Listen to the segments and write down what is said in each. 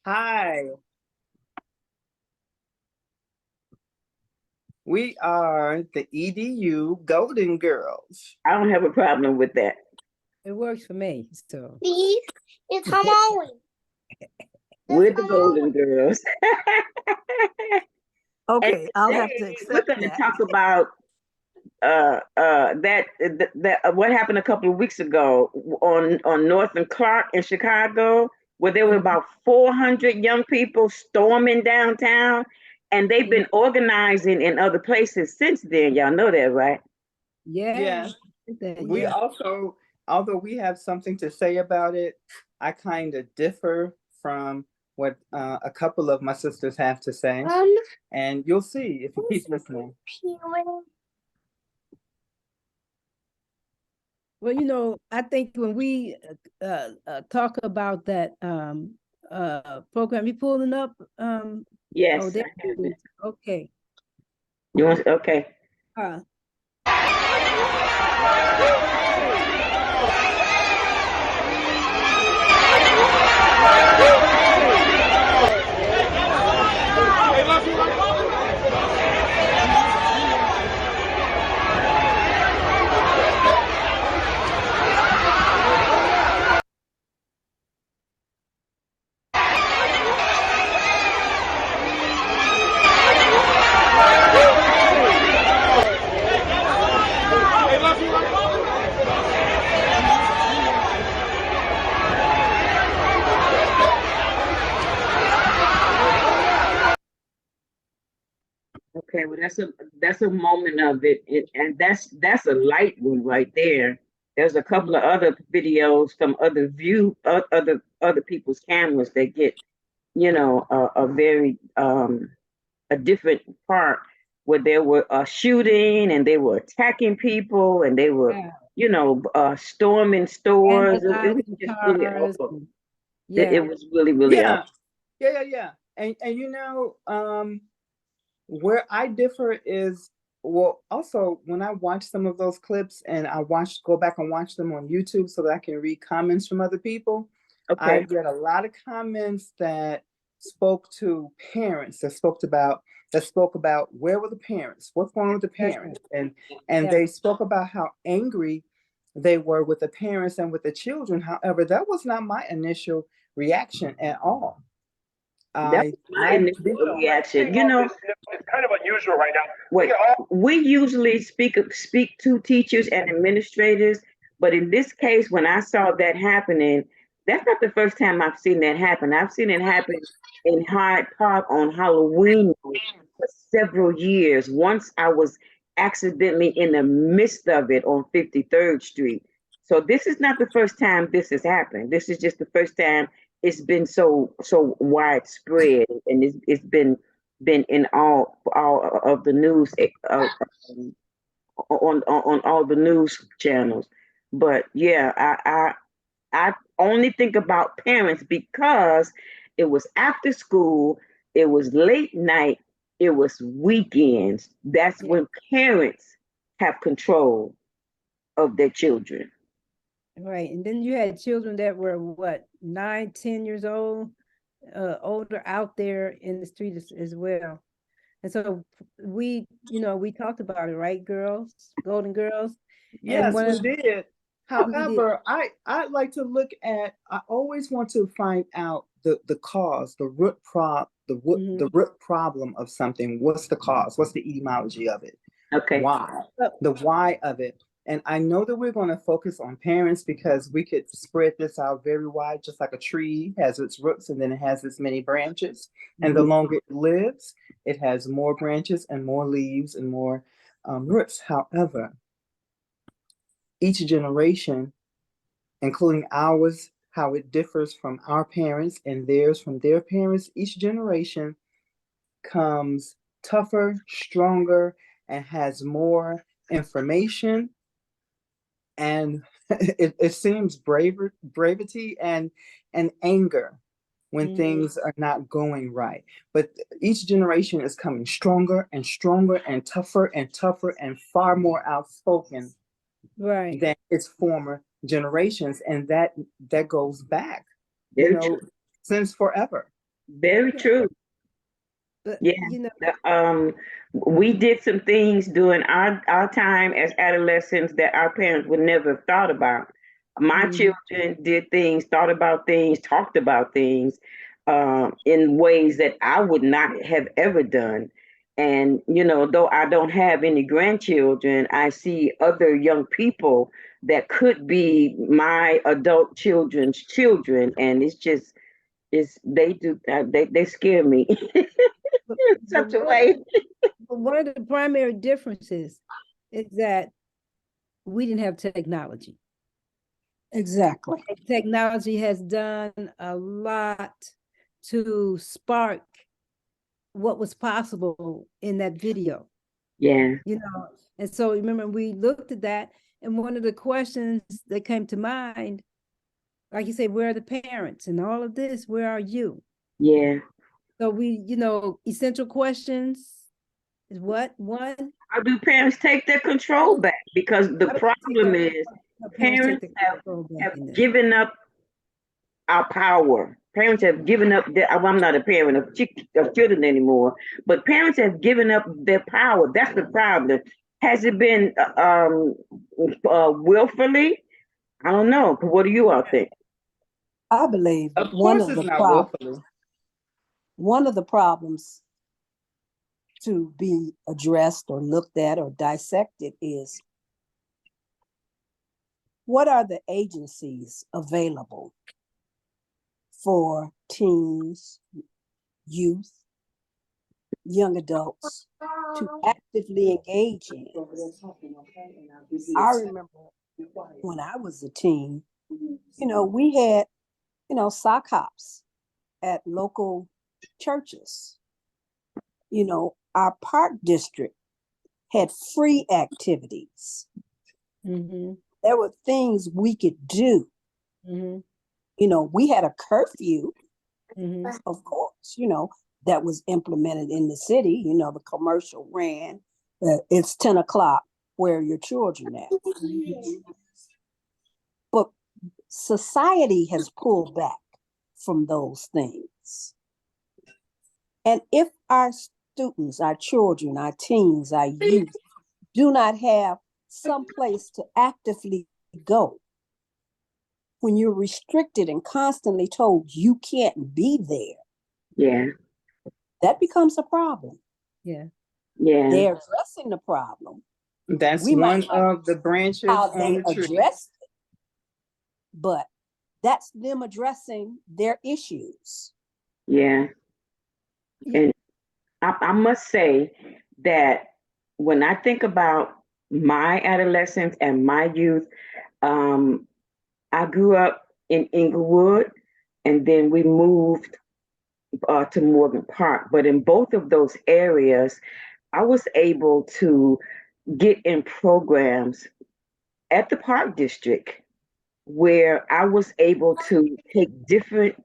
Hi, we are the EDU Golden Girls. I don't have a problem with that. It works for me. So Please, it's Halloween. We're the Golden Girls. okay, I'll have to Today, accept we're going to that. talk about what happened a couple of weeks ago on North and Clark in Chicago, where there were about 400 young people storming downtown, and they've been organizing in other places since then. Y'all know that, right? Yeah. We also, although we have something to say about it, I kind of differ from what a couple of my sisters have to say. And you'll see if you keep listening. Well, you know, I think when we talk about that program, you pulling up? Yes. Oh, there it is. Okay. You want? Okay. Okay, well, that's a moment of it, and that's a light one right there. There's a couple of other videos from other people's cameras that get, a very a different part where there were shooting and they were attacking people and they were, storming stores. It was just really awful. It was really awful. Yeah. And where I differ is, well, also when I watch some of those clips and go back and watch them on YouTube so that I can read comments from other people. Okay. I get a lot of comments that spoke to parents, that spoke about where were the parents, what's going on with the parents, and they spoke about how angry they were with the parents and with the children. However, that was not my initial reaction at all. That's my initial reaction. It's kind of unusual right now. Wait, we usually speak to teachers and administrators, but in this case, when I saw that happening, that's not the first time I've seen that happen. I've seen it happen in Hyde Park on Halloween for several years. Once I was accidentally in the midst of it on 53rd Street. So this is not the first time this has happened. This is just the first time it's been so widespread, and it's been in all of the news on all the news channels. But yeah, I only think about parents because it was after school, it was late night, it was weekends. That's when parents have control of their children. Right. And then you had children that were what, 9, 10 years old, older, out there in the street as well. And so we talked about it, right, girls, Golden Girls? Yes, we did. However, I'd like to look at, I always want to find out the cause, the root problem of something. What's the cause? What's the etymology of it? Okay. Why? The why of it. And I know that we're going to focus on parents because we could spread this out very wide, just like a tree has its roots and then it has its many branches. And the longer it lives, it has more branches and more leaves and more roots. However, each generation, including ours, how it differs from our parents and theirs from their parents, each generation comes tougher, stronger, and has more information. And it seems bravery and anger when things are not going right. But each generation is coming stronger and stronger and tougher and far more outspoken than its former generations. And that goes back, since forever. Very true. But Yeah. you know, We did some things during our time as adolescents that our parents would never have thought about. My mhm, children did things, thought about things, talked about things in ways that I would not have ever done. And, you know, though I don't have any grandchildren, I see other young people that could be my adult children's children. And it's just, they do, they scare me but, in but such a way. one of the primary differences is that we didn't have technology. Exactly. And technology has done a lot to spark what was possible in that video, Yeah. you know. And so remember, we looked at that, and one of the questions that came to mind, like you say, where are the parents and all of this? Where are you? Yeah. So we, you know, essential questions is what? One, How do parents take their control back? Because the how do we take problem our is our parents take parents the have, control back have in this? given up our power. Parents have given up their, well, I'm not a parent of children anymore, but parents have given up their power. That's the problem. Has it been willfully? I don't know. What do you all think? I believe Of course, it's not willfully. one of the problems to be addressed or looked at or dissected is, what are the agencies available for teens, youth, young adults to actively engage in? I remember when I was a teen, we had, sock hops at local churches. Our park district had free activities. Mm-hmm. There were things we could do. Mm-hmm. We had a curfew, Mm-hmm. of course, that was implemented in the city. The commercial ran, it's 10 o'clock, where are your children at? But society has pulled back from those things. And if our students, our children, our teens, our youth do not have some place to actively go, when you're restricted and constantly told you can't be there, Yeah. that becomes a problem. Yeah. Yeah. They're addressing the problem. That's We one might not of the branches how on they the tree. address it, but that's them addressing their issues. Yeah. And I must say that when I think about my adolescence and my youth, I grew up in Inglewood, and then we moved to Morgan Park. But in both of those areas, I was able to get in programs at the Park District where I was able to take different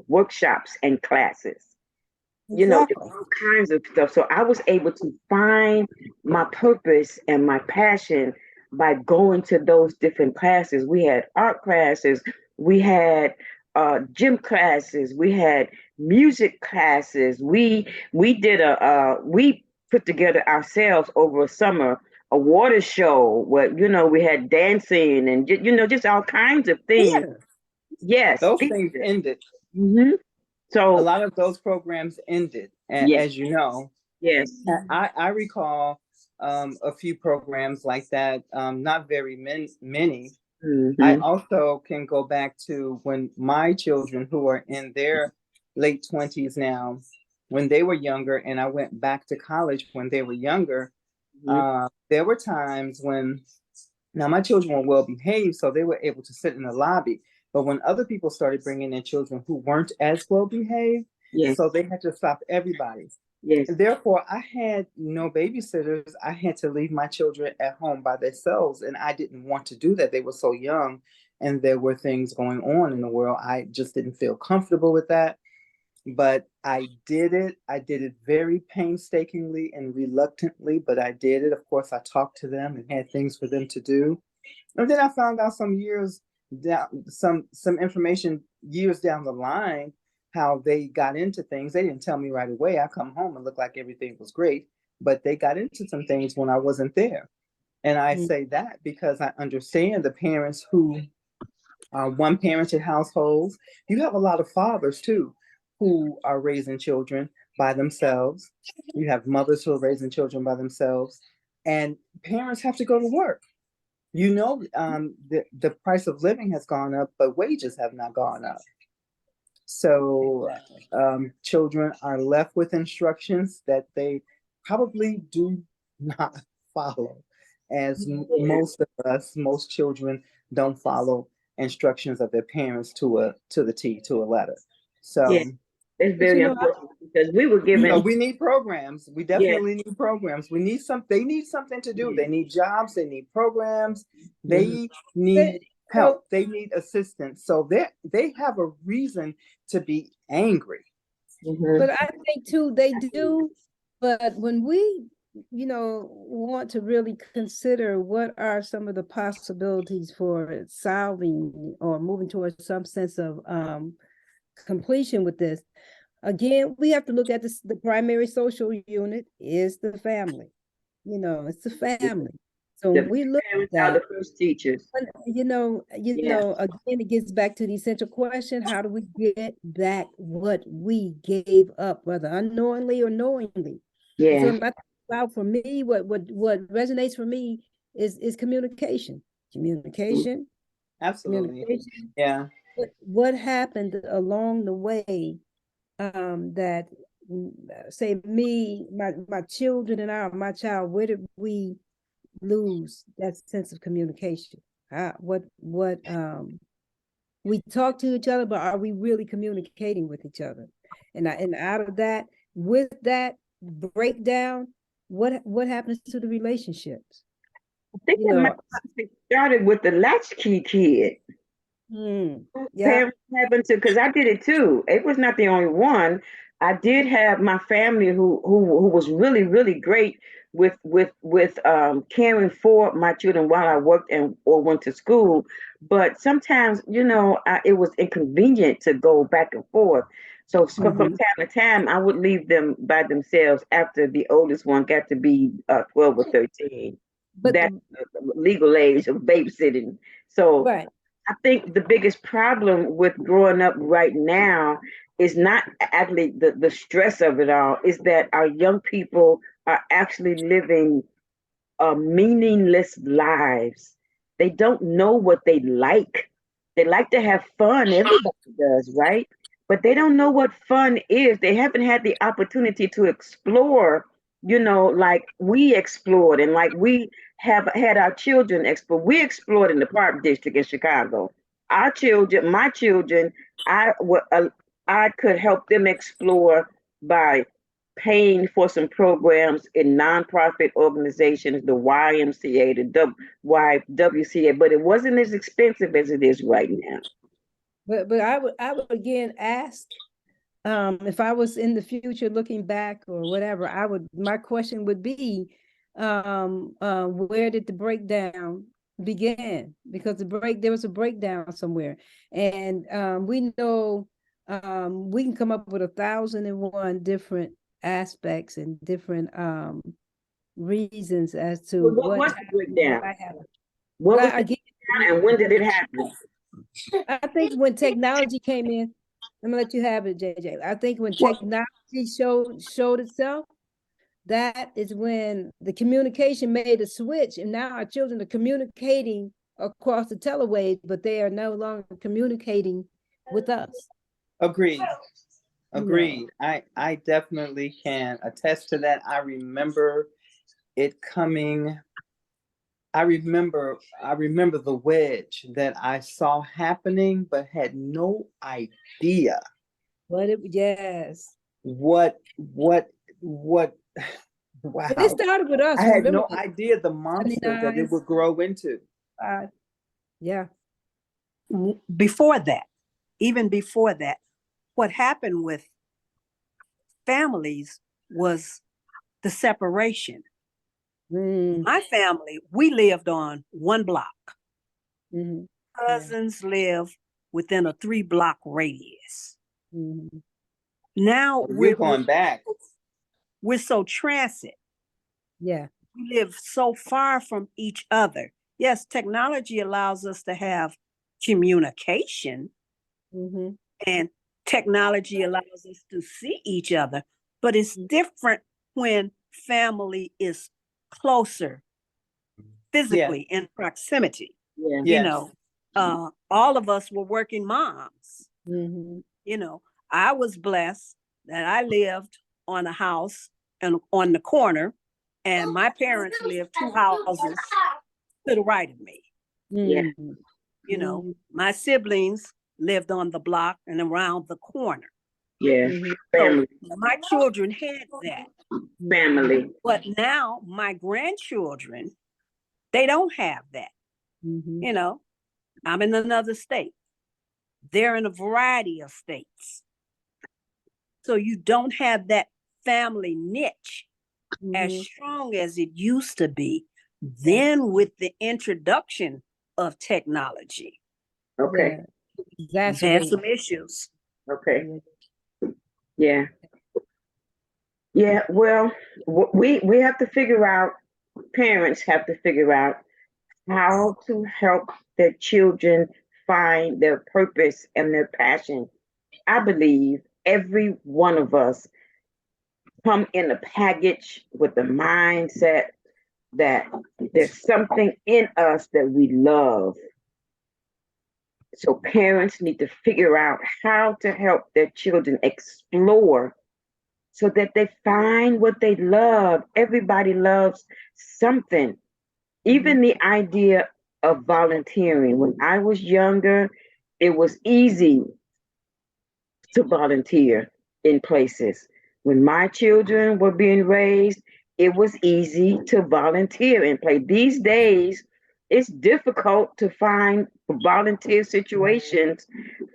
workshops and classes. Exactly. All kinds of stuff. So I was able to find my purpose and my passion by going to those different classes. We had art classes, we had gym classes, we had music classes. We put together ourselves over a summer a water show where we had dancing and just all kinds of things. Theater. Yes, Those things ended. hmm A So lot of those programs ended, yes, as you know. yes. I recall a few programs like that, not very many. I hmm also can go back to when my children, who are in their late 20s now, when they were younger, and I went back to college when they were younger. There were times when, now my children were well behaved, so they were able to sit in the lobby. But when other people started bringing in children who weren't as well behaved, Yes, so they had to stop everybody. yes. And therefore, I had no babysitters. I had to leave my children at home by themselves, and I didn't want to do that. They were so young, and there were things going on in the world. I just didn't feel comfortable with that. But I did it. I did it very painstakingly and reluctantly, but I did it. Of course, I talked to them and had things for them to do. And then I found out some years down, some information years down the line, how they got into things. They didn't tell me right away. I come home and look like everything was great, but they got into some things when I wasn't there. And I say that because I understand the parents who are one parented households. You have a lot of fathers too who are raising children by themselves. You have mothers who are raising children by themselves, and parents have to go to work. The price of living has gone up, but wages have not gone up. So children are left with instructions that they probably do not follow, as most of us, most children don't follow instructions of their parents to the T, to a letter. So Yeah, it's very important because we were given. we need programs. We definitely need programs. We need they need something to do. They need jobs, they need programs, they need help, they need assistance. So they have a reason to be angry. But I think too, they do. But when we, want to really consider what are some of the possibilities for solving or moving towards some sense of completion with this, again, we have to look at this. The primary social unit is the family. It's the family. So when we look at that, the first teachers. again, it gets back to the essential question: how do we get back what we gave up, whether unknowingly or knowingly? Yeah. So for me, what resonates for me is communication. Communication. Absolutely. Communication. Yeah. What happened along the way that say me, my children and my child, where did we lose that sense of communication? We talk to each other, but are we really communicating with each other? And out of that, with that breakdown, what happens to the relationships? I think it started with the latchkey kid. Parents happened to, because I did it too. It was not the only one. I did have my family who was really, really great with caring for my children while I worked or went to school. But sometimes, it was inconvenient to go back and forth. So from time to time, I would leave them by themselves after the oldest one got to be 12 or 13. But that's legal age of babysitting. So right. I think the biggest problem with growing up right now is not actually the stress of it all, is that our young people are actually living meaningless lives. They don't know what they like. They like to have fun. Everybody does, right? But they don't know what fun is. They haven't had the opportunity to explore, like we explored and like we have had our children explore. We explored in the Park District in Chicago. Our children, my children, I could help them explore by paying for some programs in nonprofit organizations, the YMCA, the YWCA, but it wasn't as expensive as it is right now. But I would again ask, if I was in the future looking back or whatever, my question would be, where did the breakdown begin? Because there was a breakdown somewhere. And we know we can come up with 1,001 different aspects and different reasons as to what was the breakdown? What was the breakdown and when did it happen? I think when technology came in, I'm gonna let you have it, JJ. I think when technology showed itself, that is when the communication made a switch, and now our children are communicating across the telewaves, but they are no longer communicating with us. Agreed. I definitely can attest to that. I remember it coming. I remember the wedge that I saw happening, but had no idea. What? Wow. But it started with us. I had no idea the monster that it would grow into. Yeah. Even before that, what happened with families was the separation. My family, we lived on one block. Cousins live within a 3-block radius. Mhm. Now We're going back. we're so transit. Yeah. We live so far from each other. Yes, technology allows us to have communication, Mhm. and technology allows us to see each other, but it's different when family is closer Yeah. physically in proximity. Yeah. You Yes. know, all of us were working moms. Mhm. You know, I was blessed that I lived on a house and on the corner, and my parents lived 2 houses to the right of me. Yeah. Mhm. You know, Mhm. my siblings lived on the block and around the corner. Yeah. Mhm. So Family. my children had that. Family. But now my grandchildren, they don't have that. Mhm. You know, I'm in another state. They're in a variety of states. So you don't have that family niche as Mhm. strong as it used to be. Then with the introduction of technology, Okay. Yeah. we've had Exacerbate. some issues. Okay. Yeah. Yeah. Yeah. Well, we have to figure out, parents have to figure out how to help their children find their purpose and their passion. I believe every one of us come in a package with the mindset that there's something in us that we love. So parents need to figure out how to help their children explore so that they find what they love. Everybody loves something. Even the idea of volunteering. When I was younger, it was easy to volunteer in places. When my children were being raised, it was easy to volunteer and play. These days, it's difficult to find volunteer situations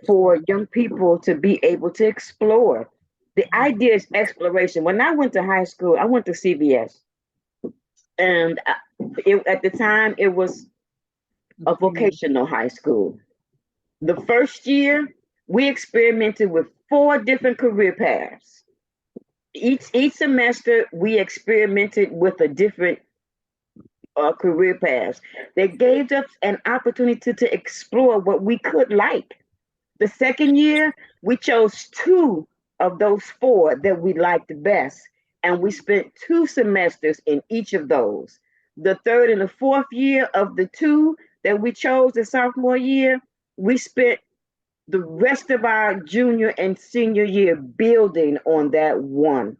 for young people to be able to explore. The idea is exploration. When I went to high school, I went to CBS, and at the time, it was a vocational high school. The first year, we experimented with 4 different career paths. Each semester, we experimented with a different career path. They gave us an opportunity to explore what we could like. The second year, we chose 2 of those 4 that we liked the best, and we spent 2 semesters in each of those. The third and the fourth year of the 2 that we chose the sophomore year, we spent the rest of our junior and senior year building on that one.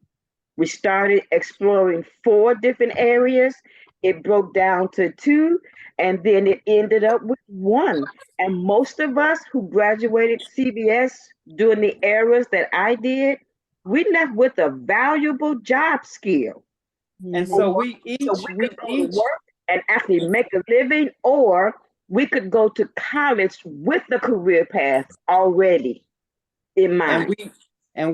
We started exploring 4 different areas. It broke down to 2, and then it ended up with 1. And most of us who graduated CBS during the eras that I did, we left with a valuable job skill. And Mhm. so Or so we we could go to each, work and actually make a living, or we could go to college with the career path already in and mind.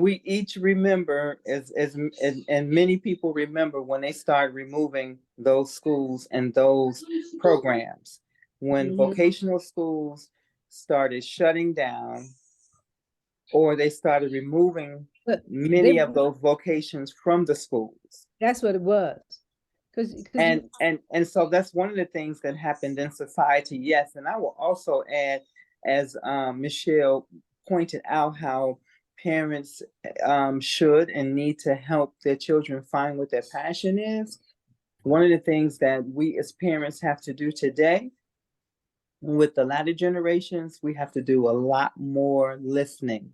we each remember and many people remember when they started removing those schools and those programs, when Mhm. vocational schools started shutting down, or they started removing But many of those vocations from the schools. that's what it was. Because And so that's one of the things that happened in society. Yes, and I will also add, as Michelle pointed out, how parents should and need to help their children find what their passion is. One of the things that we as parents have to do today with the latter generations, we have to do a lot more listening.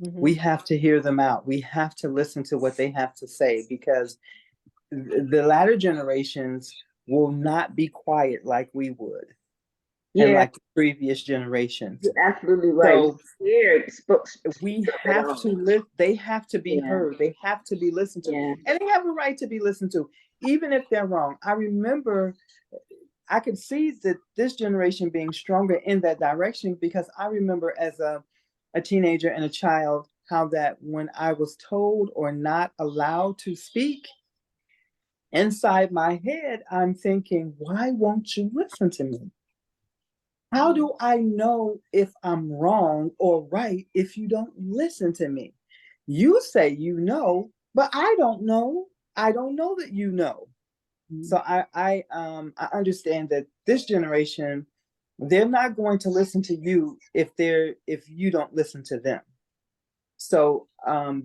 We have to hear them out. We have to listen to what they have to say, because the latter generations will not be quiet like we would and Yeah, like the previous generations. you're absolutely right. So Scared, we spoke at have to all. they have to be Yeah, heard. They have to be listened to. yeah, And they have a right to be listened to, even if they're wrong. I remember I could see that this generation being stronger in that direction, because I remember as a teenager and a child how that when I was told or not allowed to speak, inside my head, I'm thinking, why won't you listen to me? How do I know if I'm wrong or right if you don't listen to me? You say you know, but I don't know. I don't know that you know. So I understand that this generation, they're not going to listen to you if you don't listen to them. So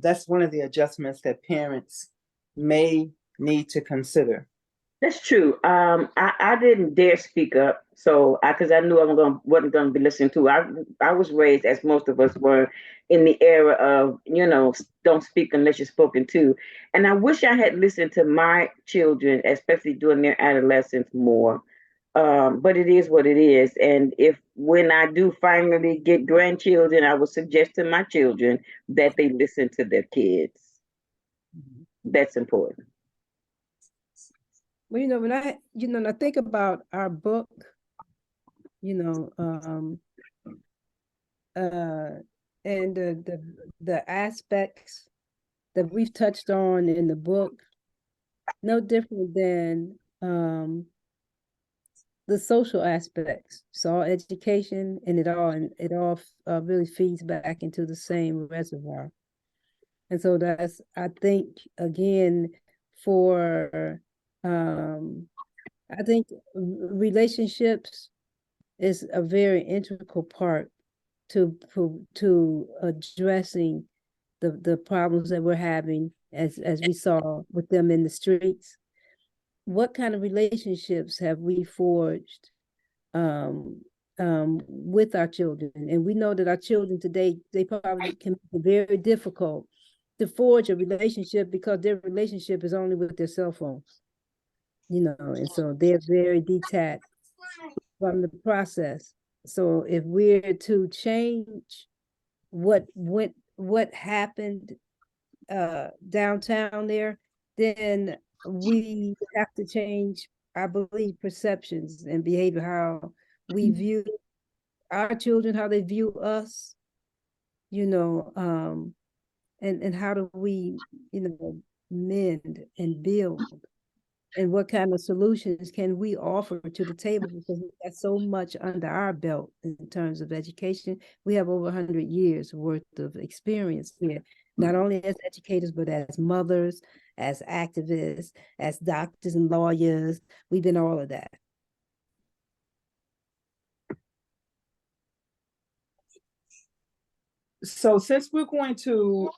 that's one of the adjustments that parents may need to consider. That's true. I didn't dare speak up, so because I knew wasn't gonna be listened to. I was raised, as most of us were, in the era of don't speak unless you're spoken to, and I wish I had listened to my children, especially during their adolescence, more. But it is what it is, and if when I do finally get grandchildren, I would suggest to my children that they listen to their kids. That's important. Well, when I think about our book, and the aspects that we've touched on in the book, no different than the social aspects. So education and it all really feeds back into the same reservoir. And so that's, I think, again, for I think relationships is a very integral part to addressing the problems that we're having as we saw with them in the streets. What kind of relationships have we forged with our children? And we know that our children today, they probably can make it very difficult to forge a relationship because their relationship is only with their cell phones, and so they're very detached from the process. So if we're to change what happened downtown there, then we have to change, I believe, perceptions and behavior, how we view our children, how they view us, and how do we, mend and build, and what kind of solutions can we offer to the table, because we've got so much under our belt in terms of education. We have over 100 years worth of experience here, not only as educators, but as mothers, as activists, as doctors and lawyers. We've been all of that. So since we're going to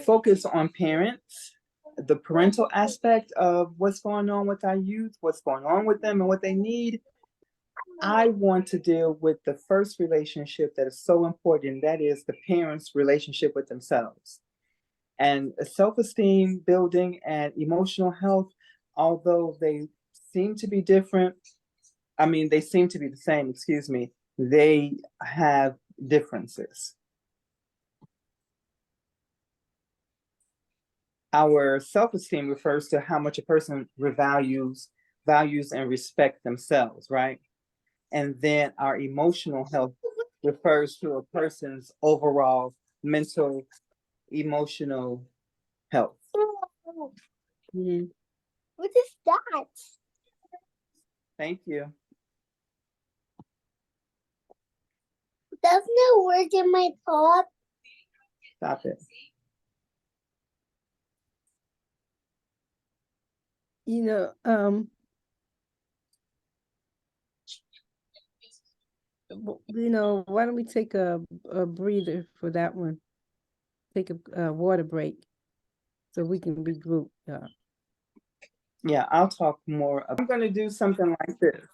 focus on parents, the parental aspect of what's going on with our youth, what's going on with them and what they need, I want to deal with the first relationship that is so important. That is the parents' relationship with themselves. And self-esteem building and emotional health, although they seem to be different, they seem to be the same, excuse me, they have differences. Our self-esteem refers to how much a person values and respect themselves, right? And then our emotional health refers to a person's overall mental, emotional health. Mm-hmm. What is that? Thank you. Doesn't it work in my thought? Stop it. Why don't we take a breather for that one? Take a water break so we can regroup. Yeah, I'll talk more. I'm going to do something like this.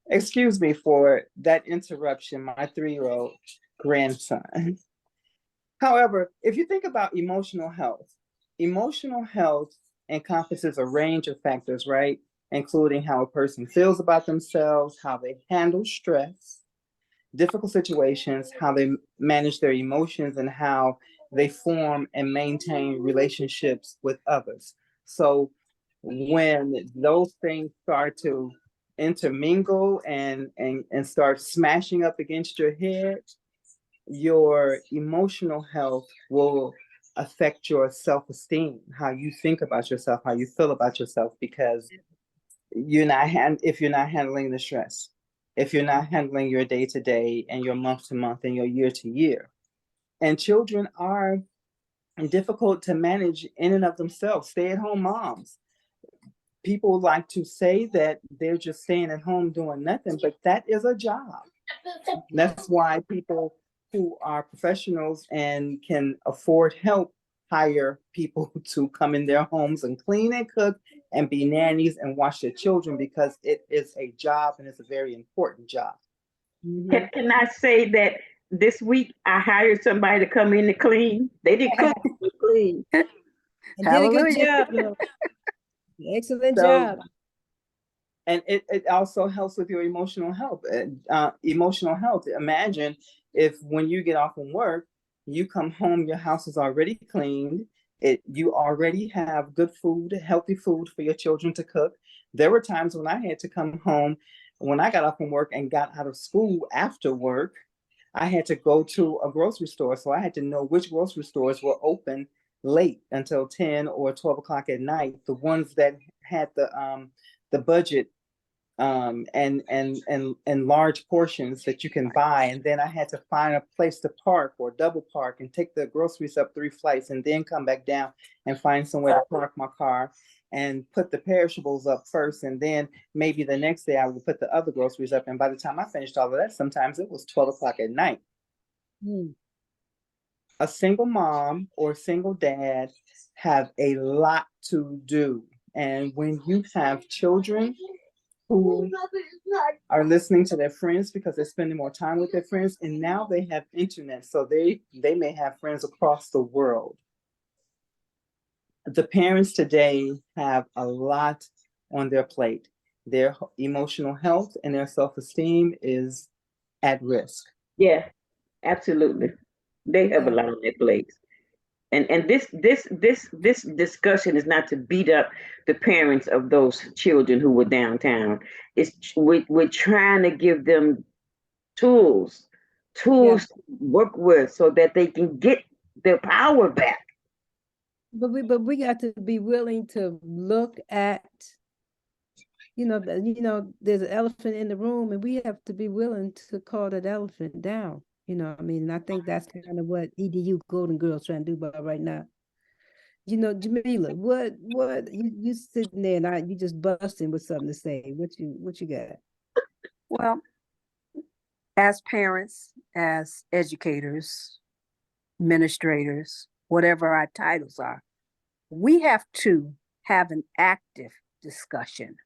Excuse me for that interruption, my 3-year-old grandson. However, if you think about emotional health encompasses a range of factors, right? Including how a person feels about themselves, how they handle stress, difficult situations, how they manage their emotions, and how they form and maintain relationships with others. So when those things start to intermingle and start smashing up against your head, your emotional health will affect your self-esteem, how you think about yourself, how you feel about yourself, because if you're not handling the stress, if you're not handling your day to day and your month to month and your year to year. And children are difficult to manage in and of themselves. Stay at home moms. People like to say that they're just staying at home doing nothing, but that is a job. That's why people who are professionals and can afford help hire people to come in their homes and clean and cook and be nannies and watch their children, because it is a job and it's a very important job. Can I say that this week I hired somebody to come in to clean? They didn't cook, they clean. And did a good Hallelujah. job, though. Excellent So, job. and it also helps with your emotional health. Emotional health. Imagine if when you get off from work, you come home, your house is already cleaned. You already have good food, healthy food for your children to cook. There were times when I had to come home when I got off from work and got out of school after work. I had to go to a grocery store, so I had to know which grocery stores were open late until 10 or 12 o'clock at night. The ones that had the budget and large portions that you can buy. And then I had to find a place to park or double park and take the groceries up 3 flights and then come back down and find somewhere to park my car and put the perishables up first. And then maybe the next day I would put the other groceries up. And by the time I finished all of that, sometimes it was 12 o'clock at night. A single mom or single dad have a lot to do. And when you have children who are listening to their friends because they're spending more time with their friends, and now they have internet, so they may have friends across the world. The parents today have a lot on their plate. Their emotional health and their self-esteem is at risk. Yeah, absolutely. They have a lot on their plates. And this discussion is not to beat up the parents of those children who were downtown. We're trying to give them tools to work with so that they can get their power back. But we got to be willing to look at, there's an elephant in the room, and we have to be willing to call that elephant down. And I think that's kind of what EDU Golden Girls trying to do about right now. Jamila, what you sitting there and you just busting with something to say. What you got? Well, as parents, as educators, administrators, whatever our titles are, we have to have an active discussion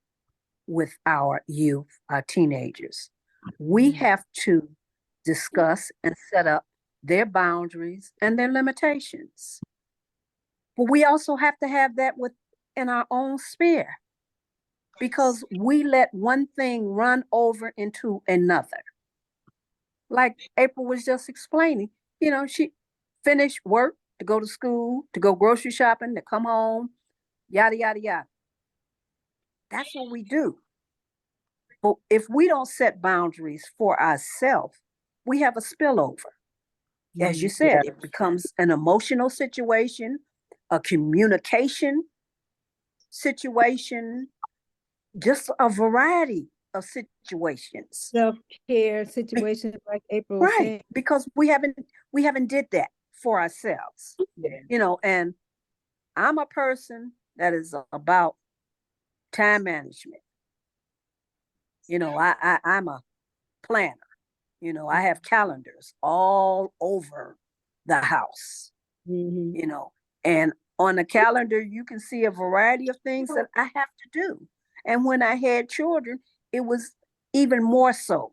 with our youth, our teenagers. We have to discuss and set up their boundaries and their limitations. But we also have to have that within our own sphere, because we let one thing run over into another. Like April was just explaining, she finished work to go to school, to go grocery shopping, to come home, yada, yada, yada. That's what we do. But if we don't set boundaries for ourselves, we have a spillover. As you said, it becomes an emotional situation, a communication situation, just a variety of situations. Self-care situations, like April was saying. Because we haven't did that for ourselves. And I'm a person that is about time management. I'm a planner. I have calendars all over the house. And on the calendar, you can see a variety of things that I have to do. And when I had children, it was even more so.